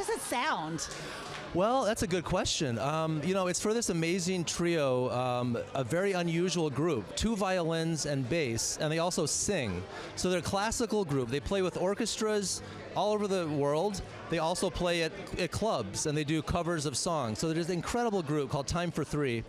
does it sound? Well, that's a good question. It's for this amazing trio, a very unusual group, 2 violins and bass, and they also sing. So they're a classical group. They play with orchestras all over the world. They also play at clubs, and they do covers of songs. So there's an incredible group called Time for Three.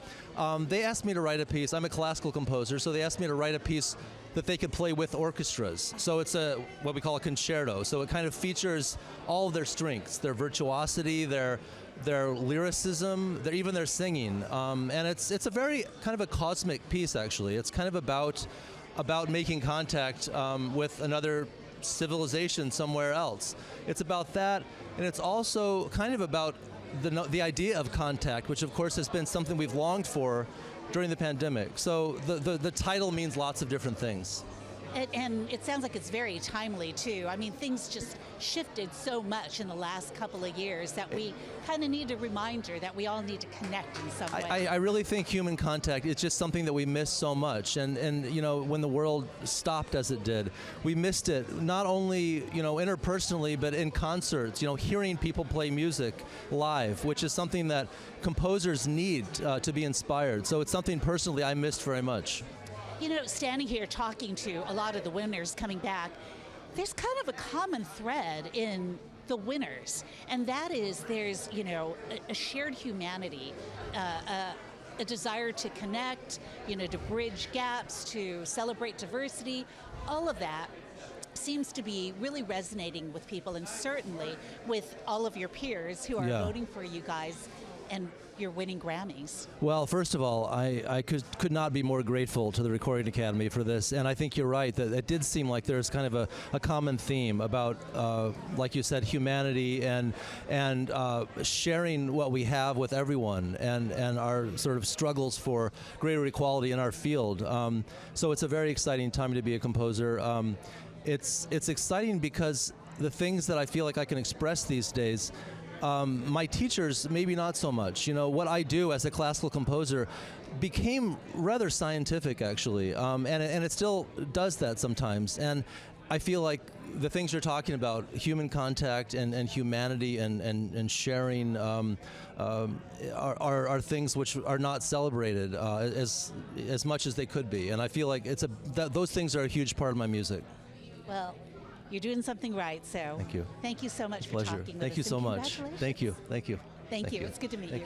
They asked me to write a piece. I'm a classical composer, so they asked me to write a piece that they could play with orchestras. So it's what we call a concerto. So it kind of features all of their strengths, their virtuosity, their lyricism, even their singing. And it's a very kind of a cosmic piece, actually. It's kind of about making contact with another civilization somewhere else. It's about that, and it's also kind of about the idea of contact, which of course has been something we've longed for during the pandemic. So the title means lots of different things. And it sounds like it's very timely too. I mean, things just shifted so much in the last couple of years that we kind of need a reminder that we all need to connect in some way. I really think human contact is just something that we miss so much. And when the world stopped as it did, we missed it not only interpersonally, but in concerts. Hearing people play music live, which is something that composers need to be inspired. So it's something personally I missed very much. Standing here talking to a lot of the winners coming back, there's kind of a common thread in the winners, and that is there's, a shared humanity, a desire to connect, to bridge gaps, to celebrate diversity. All of that seems to be really resonating with people, and certainly with all of your peers who are voting for you guys and you're winning Grammys. Well, first of all, I could not be more grateful to the Recording Academy for this, and I think you're right that it did seem like there's kind of a common theme about, like you said, humanity and sharing what we have with everyone, and our sort of struggles for greater equality in our field. So it's a very exciting time to be a composer. It's exciting because the things that I feel like I can express these days, my teachers, maybe not so much. What I do as a classical composer became rather scientific, actually, and it still does that sometimes. And I feel like the things you're talking about, human contact and humanity and sharing, are things which are not celebrated as much as they could be. And I feel like those things are a huge part of my music. Well, you're doing something right, so thank you. Thank you so much for Pleasure. talking with us. Thank you so much. Congratulations. Thank you. Thank you. Thank you. It's good to meet you.